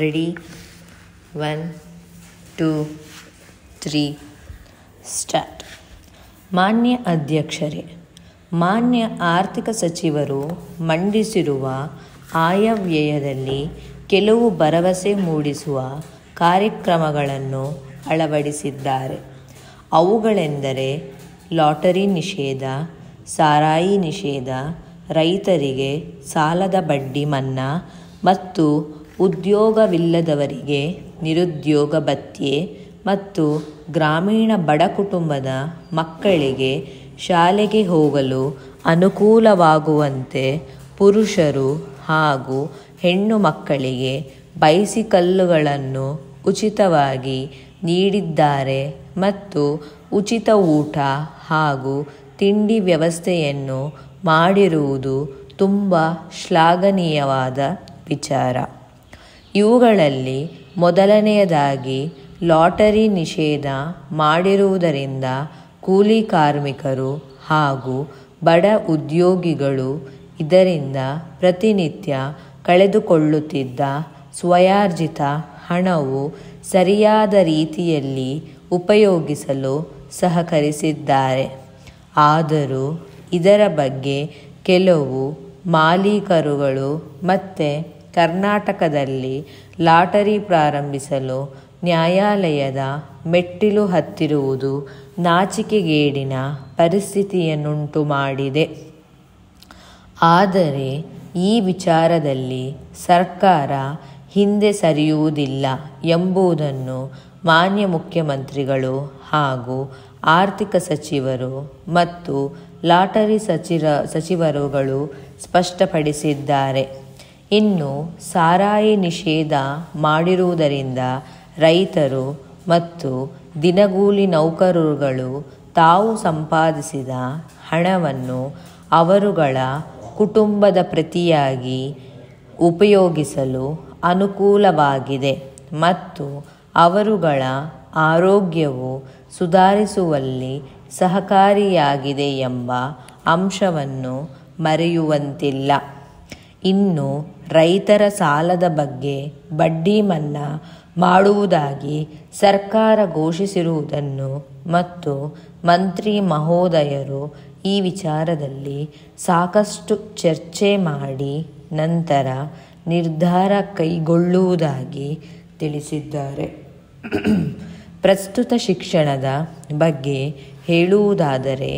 Ready 1 2 3 start. ಮಾನ್ಯ ಅಧ್ಯಕ್ಷರೇ, ಮಾನ್ಯ ಆರ್ಥಿಕ ಸಚಿವರು ಮಂಡಿಸಿರುವ ಆಯವ್ಯಯದಲ್ಲಿ ಕೆಲವು ಭರವಸೆ ಮೂಡಿಸುವ ಕಾರ್ಯಕ್ರಮಗಳನ್ನು ಅಳವಡಿಸಿದ್ದಾರೆ. ಅವುಗಳೆಂದರೆ ಲಾಟರಿ ನಿಷೇಧ, ಸಾರಾಯಿ ನಿಷೇಧ, ರೈತರಿಗೆ ಸಾಲದ ಬಡ್ಡಿ ಮನ್ನಾ ಮತ್ತು ಉದ್ಯೋಗವಿಲ್ಲದವರಿಗೆ ನಿರುದ್ಯೋಗ ಭತ್ಯೆ ಮತ್ತು ಗ್ರಾಮೀಣ ಬಡ ಕುಟುಂಬದ ಮಕ್ಕಳಿಗೆ ಶಾಲೆಗೆ ಹೋಗಲು ಅನುಕೂಲವಾಗುವಂತೆ ಪುರುಷರು ಹಾಗೂ ಹೆಣ್ಣು ಮಕ್ಕಳಿಗೆ ಬೈಸಿಕಲ್ಲುಗಳನ್ನು ಉಚಿತವಾಗಿ ನೀಡಿದ್ದಾರೆ ಮತ್ತು ಉಚಿತ ಊಟ ಹಾಗೂ ತಿಂಡಿ ವ್ಯವಸ್ಥೆಯನ್ನು ಮಾಡಿರುವುದು ತುಂಬ ಶ್ಲಾಘನೀಯವಾದ ವಿಚಾರ. ಇವುಗಳಲ್ಲಿ ಮೊದಲನೆಯದಾಗಿ ಲಾಟರಿ ನಿಷೇಧ ಮಾಡಿರುವುದರಿಂದ ಕೂಲಿ ಕಾರ್ಮಿಕರು ಹಾಗೂ ಬಡ ಉದ್ಯೋಗಿಗಳು ಇದರಿಂದ ಪ್ರತಿನಿತ್ಯ ಕಳೆದುಕೊಳ್ಳುತ್ತಿದ್ದ ಸ್ವಯಾರ್ಜಿತ ಹಣವು ಸರಿಯಾದ ರೀತಿಯಲ್ಲಿ ಉಪಯೋಗಿಸಲು ಸಹಕರಿಸಿದ್ದಾರೆ. ಆದರೂ ಇದರ ಬಗ್ಗೆ ಕೆಲವು ಮಾಲೀಕರುಗಳು ಮತ್ತು ಕರ್ನಾಟಕದಲ್ಲಿ ಲಾಟರಿ ಪ್ರಾರಂಭಿಸಲು ನ್ಯಾಯಾಲಯದ ಮೆಟ್ಟಿಲು ಹತ್ತಿರುವುದು ನಾಚಿಕೆಗೇಡಿನ ಪರಿಸ್ಥಿತಿಯನ್ನುಂಟು ಮಾಡಿದೆ. ಆದರೆ ಈ ವಿಚಾರದಲ್ಲಿ ಸರ್ಕಾರ ಹಿಂದೆ ಸರಿಯುವುದಿಲ್ಲ ಎಂಬುದನ್ನು ಮಾನ್ಯ ಮುಖ್ಯಮಂತ್ರಿಗಳು ಹಾಗೂ ಆರ್ಥಿಕ ಸಚಿವರು ಮತ್ತು ಲಾಟರಿ ಸಚಿವರುಗಳು ಸ್ಪಷ್ಟಪಡಿಸಿದ್ದಾರೆ. ಇನ್ನು ಸಾರಾಯಿ ನಿಷೇಧ ಮಾಡಿರುವುದರಿಂದ ರೈತರು ಮತ್ತು ದಿನಗೂಲಿ ನೌಕರರುಗಳು ತಾವು ಸಂಪಾದಿಸಿದ ಹಣವನ್ನು ಅವರುಗಳ ಕುಟುಂಬದ ಪ್ರತಿಯಾಗಿ ಉಪಯೋಗಿಸಲು ಅನುಕೂಲವಾಗಿದೆ ಮತ್ತು ಅವರುಗಳ ಆರೋಗ್ಯವು ಸುಧಾರಿಸುವಲ್ಲಿ ಸಹಕಾರಿಯಾಗಿದೆ ಎಂಬ ಅಂಶವನ್ನು ಮರೆಯುವಂತಿಲ್ಲ. ಇನ್ನು ರೈತರ ಸಾಲದ ಬಗ್ಗೆ ಬಡ್ಡಿ ಮನ್ನಾ ಮಾಡುವುದಾಗಿ ಸರ್ಕಾರ ಘೋಷಿಸಿರುವುದನ್ನು ಮತ್ತು ಮಂತ್ರಿ ಮಹೋದಯರು ಈ ವಿಚಾರದಲ್ಲಿ ಸಾಕಷ್ಟು ಚರ್ಚೆ ಮಾಡಿ ನಂತರ ನಿರ್ಧಾರ ಕೈಗೊಳ್ಳುವುದಾಗಿ ತಿಳಿಸಿದ್ದಾರೆ. ಪ್ರಸ್ತುತ ಶಿಕ್ಷಣದ ಬಗ್ಗೆ ಹೇಳುವುದಾದರೆ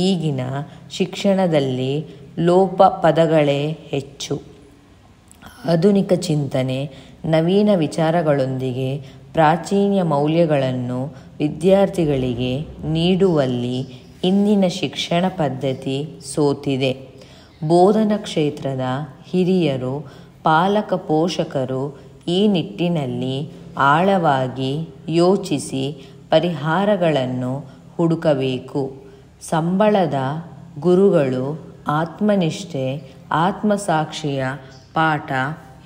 ಈಗಿನ ಶಿಕ್ಷಣದಲ್ಲಿ ಲೋಪ ಪದಗಳೇ ಹೆಚ್ಚು. ಆಧುನಿಕ ಚಿಂತನೆ, ನವೀನ ವಿಚಾರಗಳೊಂದಿಗೆ ಪ್ರಾಚೀನ ಮೌಲ್ಯಗಳನ್ನು ವಿದ್ಯಾರ್ಥಿಗಳಿಗೆ ನೀಡುವಲ್ಲಿ ಇಂದಿನ ಶಿಕ್ಷಣ ಪದ್ಧತಿ ಸೋತಿದೆ. ಬೋಧನಾ ಕ್ಷೇತ್ರದ ಹಿರಿಯರು, ಪಾಲಕ ಪೋಷಕರು ಈ ನಿಟ್ಟಿನಲ್ಲಿ ಆಳವಾಗಿ ಯೋಚಿಸಿ ಪರಿಹಾರಗಳನ್ನು ಹುಡುಕಬೇಕು. ಸಂಬಳದ ಗುರುಗಳು ಆತ್ಮನಿಷ್ಠೆ, ಆತ್ಮಸಾಕ್ಷಿಯ ಪಾಠ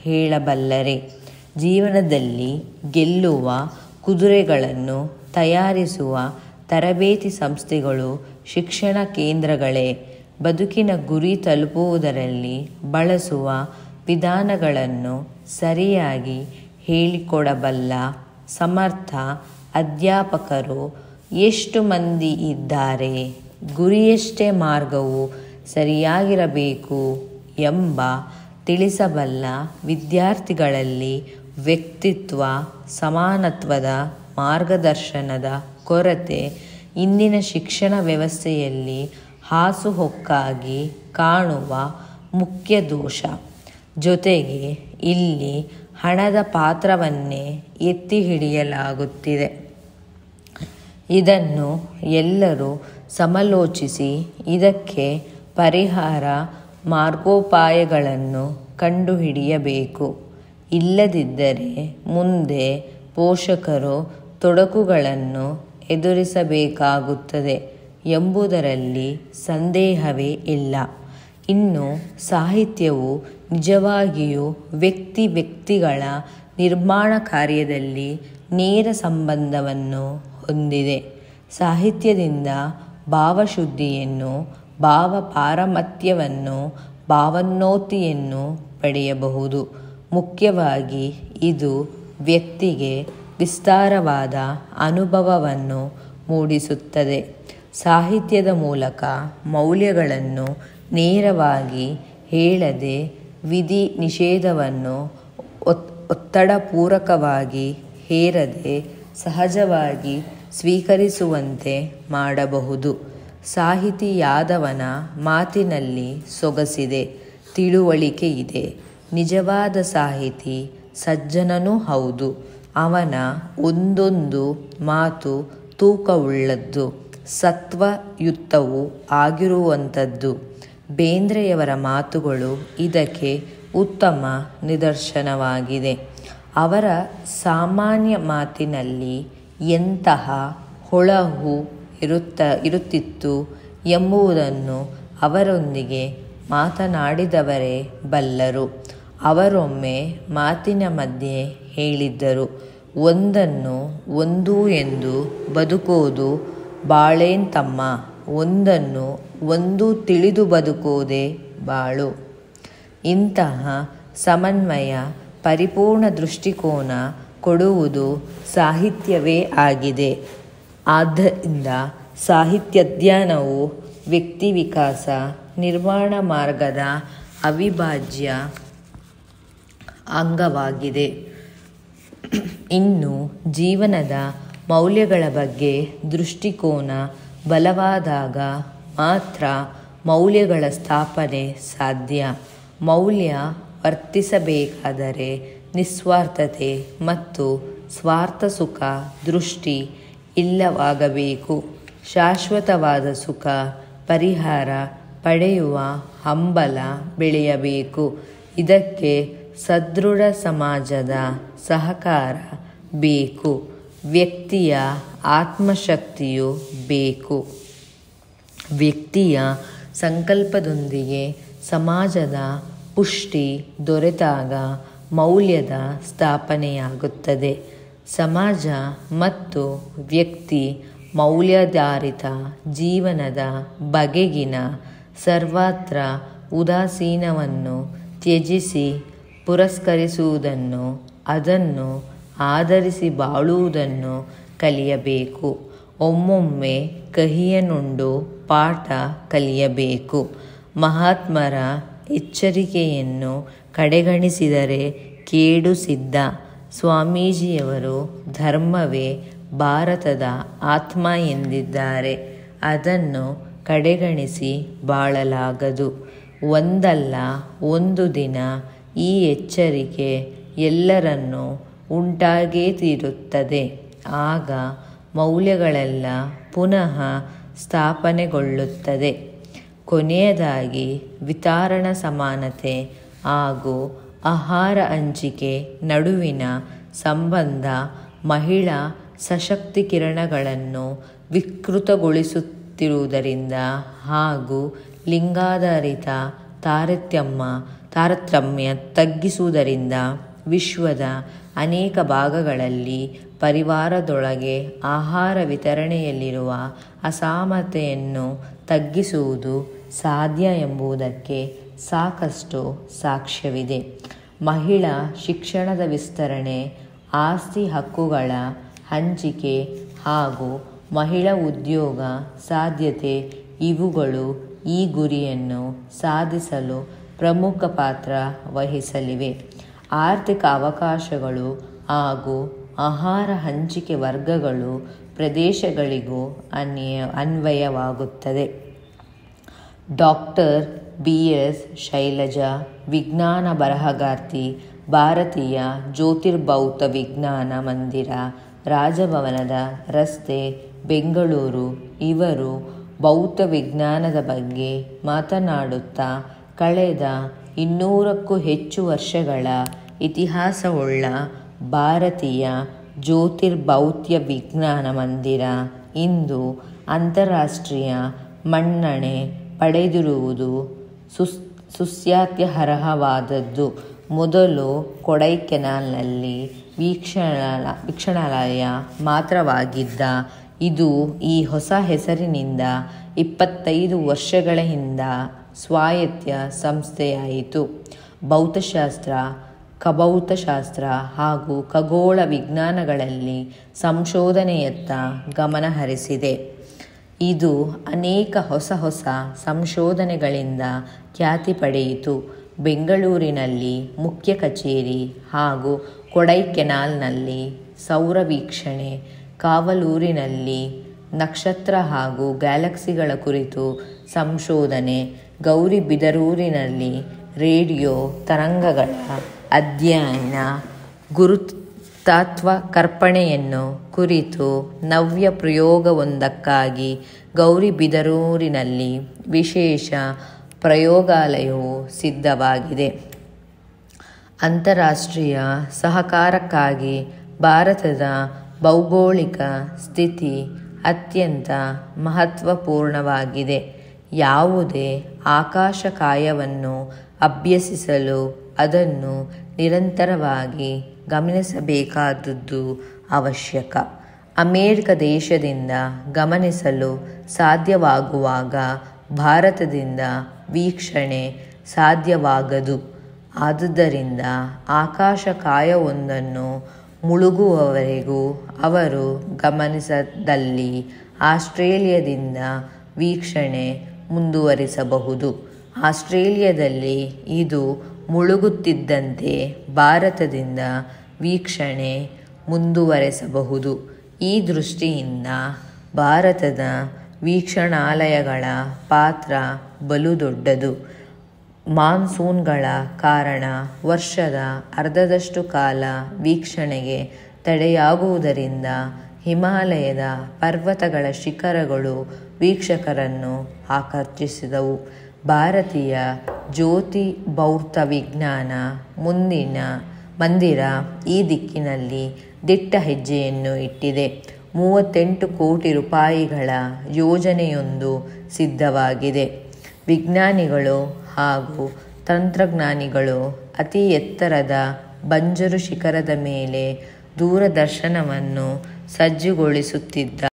ಹೇಳಬಲ್ಲರೆ. ಜೀವನದಲ್ಲಿ ಗೆಲ್ಲುವ ಕುದುರೆಗಳನ್ನು ತಯಾರಿಸುವ ತರಬೇತಿ ಸಂಸ್ಥೆಗಳು ಶಿಕ್ಷಣ ಕೇಂದ್ರಗಳೇ. ಬದುಕಿನ ಗುರಿ ತಲುಪುವುದರಲ್ಲಿ ಬಳಸುವ ವಿಧಾನಗಳನ್ನು ಸರಿಯಾಗಿ ಹೇಳಿಕೊಡಬಲ್ಲ ಸಮರ್ಥ ಅಧ್ಯಾಪಕರು ಎಷ್ಟು ಮಂದಿ ಇದ್ದಾರೆ, ಗುರಿಯಷ್ಟೇ ಮಾರ್ಗವು ಸರಿಯಾಗಿರಬೇಕು ಎಂಬ ತಿಳಿಸಬಲ್ಲ ವಿದ್ಯಾರ್ಥಿಗಳಲ್ಲಿ ವ್ಯಕ್ತಿತ್ವ, ಸಮಾನತ್ವದ ಮಾರ್ಗದರ್ಶನದ ಕೊರತೆ ಇಂದಿನ ಶಿಕ್ಷಣ ವ್ಯವಸ್ಥೆಯಲ್ಲಿ ಹಾಸುಹೊಕ್ಕಾಗಿ ಕಾಣುವ ಮುಖ್ಯ ದೋಷ. ಜೊತೆಗೆ ಇಲ್ಲಿ ಹಣದ ಪಾತ್ರವನ್ನೇ ಎತ್ತಿ ಹಿಡಿಯಲಾಗುತ್ತಿದೆ. ಇದನ್ನು ಎಲ್ಲರೂ ಸಮಾಲೋಚಿಸಿ ಇದಕ್ಕೆ ಪರಿಹಾರ ಮಾರ್ಗೋಪಾಯಗಳನ್ನು ಕಂಡುಹಿಡಿಯಬೇಕು. ಇಲ್ಲದಿದ್ದರೆ ಮುಂದೆ ಪೋಷಕರು ತೊಡಕುಗಳನ್ನು ಎದುರಿಸಬೇಕಾಗುತ್ತದೆ ಎಂಬುದರಲ್ಲಿ ಸಂದೇಹವೇ ಇಲ್ಲ. ಇನ್ನು ಸಾಹಿತ್ಯವು ನಿಜವಾಗಿಯೂ ವ್ಯಕ್ತಿಗಳ ನಿರ್ಮಾಣ ಕಾರ್ಯದಲ್ಲಿ ನೇರ ಸಂಬಂಧವನ್ನು ಹೊಂದಿದೆ. ಸಾಹಿತ್ಯದಿಂದ ಭಾವಶುದ್ಧಿಯನ್ನು, ಭಾವ ಪಾರಮತ್ಯವನ್ನು, ಭಾವೋನ್ನತಿಯನ್ನು ಪಡೆಯಬಹುದು ಮುಖ್ಯವಾಗಿ ಇದು ವ್ಯಕ್ತಿಗೆ ವಿಸ್ತಾರವಾದ ಅನುಭವವನ್ನು ಮೂಡಿಸುತ್ತದೆ. ಸಾಹಿತ್ಯದ ಮೂಲಕ ಮೌಲ್ಯಗಳನ್ನು ನೇರವಾಗಿ ಹೇಳದೆ ವಿಧಿ ನಿಷೇಧವನ್ನು ಒತ್ತಡಪೂರ್ವಕವಾಗಿ ಹೇರದೆ ಸಹಜವಾಗಿ ಸ್ವೀಕರಿಸುವಂತೆ ಮಾಡಬಹುದು. ಸಾಹಿತಿಯಾದವನ ಮಾತಿನಲ್ಲಿ ಸೊಗಸಿದೆ, ತಿಳುವಳಿಕೆ ಇದೆ. ನಿಜವಾದ ಸಾಹಿತಿ ಸಜ್ಜನನೂ ಹೌದು. ಅವನ ಒಂದೊಂದು ಮಾತು ತೂಕವುಳ್ಳದ್ದು, ಸತ್ವಯುತವೂ ಆಗಿರುವಂಥದ್ದು. ಬೇಂದ್ರೆಯವರ ಮಾತುಗಳು ಇದಕ್ಕೆ ಉತ್ತಮ ನಿದರ್ಶನವಾಗಿದೆ. ಅವರ ಸಾಮಾನ್ಯ ಮಾತಿನಲ್ಲಿ ಎಂತಹ ಹೊಳಹು ಇರುತ್ತಿತ್ತು ಎಂಬುದನ್ನು ಅವರೊಂದಿಗೆ ಮಾತನಾಡಿದವರೇ ಬಲ್ಲರು. ಅವರೊಮ್ಮೆ ಮಾತಿನ ಮಧ್ಯೆ ಹೇಳಿದ್ದರು, ಒಂದನ್ನು ಒಂದು ಎಂದು ಬದುಕೋದು ಬಾಳೇನ್ ತಮ್ಮ, ಒಂದನ್ನು ಒಂದು ತಿಳಿದು ಬದುಕೋದೇ ಬಾಳು. ಇಂತಹ ಸಮನ್ವಯ, ಪರಿಪೂರ್ಣ ದೃಷ್ಟಿಕೋನ ಕೊಡುವುದು ಸಾಹಿತ್ಯವೇ ಆಗಿದೆ. ಆದ್ದರಿಂದ ಸಾಹಿತ್ಯಾಧ್ಯಯನವು ವ್ಯಕ್ತಿ ವಿಕಾಸ, ನಿರ್ಮಾಣ ಮಾರ್ಗದ ಅವಿಭಾಜ್ಯ ಅಂಗವಾಗಿದೆ. ಇನ್ನು ಜೀವನದ ಮೌಲ್ಯಗಳ ಬಗ್ಗೆ ದೃಷ್ಟಿಕೋನ ಬಲವಾದಾಗ ಮಾತ್ರ ಮೌಲ್ಯಗಳ ಸ್ಥಾಪನೆ ಸಾಧ್ಯ. ಮೌಲ್ಯ ವರ್ತಿಸಬೇಕಾದರೆ ನಿಸ್ವಾರ್ಥತೆ ಮತ್ತು ಸ್ವಾರ್ಥ ಸುಖ ದೃಷ್ಟಿ ಇಲ್ಲವಾಗಬೇಕು. ಶಾಶ್ವತವಾದ ಸುಖ ಪರಿಹಾರ ಪಡೆಯುವ ಹಂಬಲ ಬೆಳೆಯಬೇಕು. ಇದಕ್ಕೆ ಸದೃಢ ಸಮಾಜದ ಸಹಕಾರ ಬೇಕು. ವ್ಯಕ್ತಿಯ ಆತ್ಮಶಕ್ತಿಯು ಬೇಕು. ವ್ಯಕ್ತಿಯ ಸಂಕಲ್ಪದೊಂದಿಗೆ ಸಮಾಜದ ಪುಷ್ಟಿ ದೊರೆತಾಗ ಮೌಲ್ಯದ ಸ್ಥಾಪನೆಯಾಗುತ್ತದೆ. ಸಮಾಜ ಮತ್ತು ವ್ಯಕ್ತಿ ಮೌಲ್ಯಾಧಾರಿತ ಜೀವನದ ಬಗೆಗಿನ ಸರ್ವತ್ರ ಉದಾಸೀನವನ್ನು ತ್ಯಜಿಸಿ ಪುರಸ್ಕರಿಸುವುದನ್ನು, ಅದನ್ನು ಆಧರಿಸಿ ಬಾಳುವುದನ್ನು ಕಲಿಯಬೇಕು. ಒಮ್ಮೊಮ್ಮೆ ಕಹಿಯನ್ನುಂಡು ಪಾಠ ಕಲಿಯಬೇಕು. ಮಹಾತ್ಮರ ಎಚ್ಚರಿಕೆಯನ್ನು ಕಡೆಗಣಿಸಿದರೆ ಕೇಡು ಸಿದ್ಧ. ಸ್ವಾಮೀಜಿಯವರು ಧರ್ಮವೇ ಭಾರತದ ಆತ್ಮ ಎಂದಿದ್ದಾರೆ. ಅದನ್ನು ಕಡೆಗಣಿಸಿ ಬಾಳಲಾಗದು. ಒಂದಲ್ಲ ಒಂದು ದಿನ ಈ ಎಚ್ಚರಿಕೆ ಎಲ್ಲರನ್ನೂ ಉಂಟಾಗೇ ತೀರುತ್ತದೆ. ಆಗ ಮೌಲ್ಯಗಳೆಲ್ಲ ಪುನಃ ಸ್ಥಾಪನೆಗೊಳ್ಳುತ್ತದೆ. ಕೊನೆಯದಾಗಿ ವಿತರಣಾ ಸಮಾನತೆ ಹಾಗೂ ಆಹಾರ ಹಂಚಿಕೆ ನಡುವಿನ ಸಂಬಂಧ ಮಹಿಳಾ ಸಶಕ್ತೀಕರಣಗಳನ್ನು ವಿಕೃತಗೊಳಿಸುತ್ತಿರುವುದರಿಂದ ಹಾಗೂ ಲಿಂಗಾಧಾರಿತ ತಾರತಮ್ಯ ತಗ್ಗಿಸುವುದರಿಂದ ವಿಶ್ವದ ಅನೇಕ ಭಾಗಗಳಲ್ಲಿ ಪರಿವಾರದೊಳಗೆ ಆಹಾರ ವಿತರಣೆಯಲ್ಲಿರುವ ಅಸಮಾನತೆಯನ್ನು ತಗ್ಗಿಸುವುದು ಸಾಧ್ಯ ಎಂಬುದಕ್ಕೆ ಸಾಕಷ್ಟು ಸಾಕ್ಷ್ಯವಿದೆ. ಮಹಿಳಾ ಶಿಕ್ಷಣದ ವಿಸ್ತರಣೆ, ಆಸ್ತಿ ಹಕ್ಕುಗಳ ಹಂಚಿಕೆ ಹಾಗೂ ಮಹಿಳಾ ಉದ್ಯೋಗ ಸಾಧ್ಯತೆ ಇವುಗಳು ಈ ಗುರಿಯನ್ನು ಸಾಧಿಸಲು ಪ್ರಮುಖ ಪಾತ್ರ ವಹಿಸಲಿವೆ. ಆರ್ಥಿಕ ಅವಕಾಶಗಳು ಹಾಗೂ ಆಹಾರ ಹಂಚಿಕೆ ವರ್ಗಗಳು ಪ್ರದೇಶಗಳಿಗೂ ಅನ್ವಯವಾಗುತ್ತದೆ. Doctor BS. ಶೈಲಜಾ, ವಿಜ್ಞಾನ ಬರಹಗಾರ್ತಿ, ಭಾರತೀಯ ಜ್ಯೋತಿರ್ಭೌತ ವಿಜ್ಞಾನ ಮಂದಿರ, ರಾಜಭವನದ ರಸ್ತೆ, ಬೆಂಗಳೂರು. ಇವರು ಭೌತ ವಿಜ್ಞಾನದ ಬಗ್ಗೆ ಮಾತನಾಡುತ್ತಾ ಕಳೆದ 200ಕ್ಕೂ ಹೆಚ್ಚು ವರ್ಷಗಳ ಇತಿಹಾಸವುಳ್ಳ ಭಾರತೀಯ ಜ್ಯೋತಿರ್ಭೌತ ವಿಜ್ಞಾನ ಮಂದಿರ ಇಂದು ಅಂತಾರಾಷ್ಟ್ರೀಯ ಮನ್ನಣೆ ಪಡೆದಿರುವುದು ಸುಸ್ವಾಗತಾರ್ಹವಾದದ್ದು. ಮೊದಲು ಕೊಡೈಕೆನಾಲ್ನಲ್ಲಿ ವೀಕ್ಷಣಾಲಯ ಮಾತ್ರವಾಗಿದ್ದ ಇದು ಈ ಹೊಸ ಹೆಸರಿನಿಂದ 25 ವರ್ಷಗಳ ಹಿಂದೆ ಸ್ವಾಯತ್ತ ಸಂಸ್ಥೆಯಾಯಿತು. ಭೌತಶಾಸ್ತ್ರ, ಖಭೌತಶಾಸ್ತ್ರ ಹಾಗೂ ಖಗೋಳ ವಿಜ್ಞಾನಗಳಲ್ಲಿ ಸಂಶೋಧನೆಯತ್ತ ಗಮನ ಹರಿಸಿದೆ. ಇದು ಅನೇಕ ಹೊಸ ಸಂಶೋಧನೆಗಳಿಂದ ಖ್ಯಾತಿ ಪಡೆಯಿತು. ಬೆಂಗಳೂರಿನಲ್ಲಿ ಮುಖ್ಯ ಕಚೇರಿ ಹಾಗೂ ಕೊಡೈಕೆನಾಲ್ನಲ್ಲಿ ಸೌರ ವೀಕ್ಷಣೆ, ಕಾವಲೂರಿನಲ್ಲಿ ನಕ್ಷತ್ರ ಹಾಗೂ ಗ್ಯಾಲಕ್ಸಿಗಳ ಕುರಿತು ಸಂಶೋಧನೆ, ಗೌರಿಬಿದರೂರಿನಲ್ಲಿ ರೇಡಿಯೋ ತರಂಗಗಳ ಅಧ್ಯಯನ, ಗುರುತ್ವಾಕರ್ಷಣೆಯನ್ನು ಕುರಿತು ನವ್ಯ ಪ್ರಯೋಗವೊಂದಕ್ಕಾಗಿ ಗೌರಿಬಿದರೂರಿನಲ್ಲಿ ವಿಶೇಷ ಪ್ರಯೋಗಾಲಯವು ಸಿದ್ಧವಾಗಿದೆ. ಅಂತಾರಾಷ್ಟ್ರೀಯ ಸಹಕಾರಕ್ಕಾಗಿ ಭಾರತದ ಭೌಗೋಳಿಕ ಸ್ಥಿತಿ ಅತ್ಯಂತ ಮಹತ್ವಪೂರ್ಣವಾಗಿದೆ. ಯಾವುದೇ ಆಕಾಶಕಾಯವನ್ನು ಅಭ್ಯಸಿಸಲು ಅದನ್ನು ನಿರಂತರವಾಗಿ ಗಮನಿಸಬೇಕಾದುದು ಅವಶ್ಯಕ. ಅಮೆರಿಕ ದೇಶದಿಂದ ಗಮನಿಸಲು ಸಾಧ್ಯವಾಗುವಾಗ ಭಾರತದಿಂದ ವೀಕ್ಷಣೆ ಸಾಧ್ಯವಾಗದು. ಆದುದರಿಂದ ಆಕಾಶಕಾಯವೊಂದನ್ನು ಮುಳುಗುವವರೆಗೂ ಅವರು ಗಮನಿಸದಲ್ಲಿ ಆಸ್ಟ್ರೇಲಿಯಾದಿಂದ ವೀಕ್ಷಣೆ ಮುಂದುವರಿಸಬಹುದು. ಆಸ್ಟ್ರೇಲಿಯಾದಲ್ಲಿ ಇದು ಮುಳುಗುತ್ತಿದ್ದಂತೆ ಭಾರತದಿಂದ ವೀಕ್ಷಣೆ ಮುಂದುವರೆಸಬಹುದು. ಈ ದೃಷ್ಟಿಯಿಂದ ಭಾರತದ ವೀಕ್ಷಣಾಲಯಗಳ ಪಾತ್ರ ಬಲು ದೊಡ್ಡದು. ಮಾನ್ಸೂನ್ಗಳ ಕಾರಣ ವರ್ಷದ ಅರ್ಧದಷ್ಟು ಕಾಲ ವೀಕ್ಷಣೆಗೆ ತಡೆಯಾಗುವುದರಿಂದ ಹಿಮಾಲಯದ ಪರ್ವತಗಳ ಶಿಖರಗಳು ವೀಕ್ಷಕರನ್ನು ಆಕರ್ಷಿಸಿದವು. ಭಾರತೀಯ ಜ್ಯೋತಿರ್ಭೌತವಿಜ್ಞಾನ ಮಂದಿರ ಈ ದಿಕ್ಕಿನಲ್ಲಿ ದಿಟ್ಟ ಹೆಜ್ಜೆಯನ್ನು ಇಟ್ಟಿದೆ. 38 ಕೋಟಿ ರೂಪಾಯಿಗಳ ಯೋಜನೆಯೊಂದು ಸಿದ್ಧವಾಗಿದೆ. ವಿಜ್ಞಾನಿಗಳು ಹಾಗೂ ತಂತ್ರಜ್ಞಾನಿಗಳು ಅತಿ ಎತ್ತರದ ಬಂಜರು ಶಿಖರದ ಮೇಲೆ ದೂರದರ್ಶನವನ್ನು ಸಜ್ಜುಗೊಳಿಸುತ್ತಿದ್ದಾರೆ.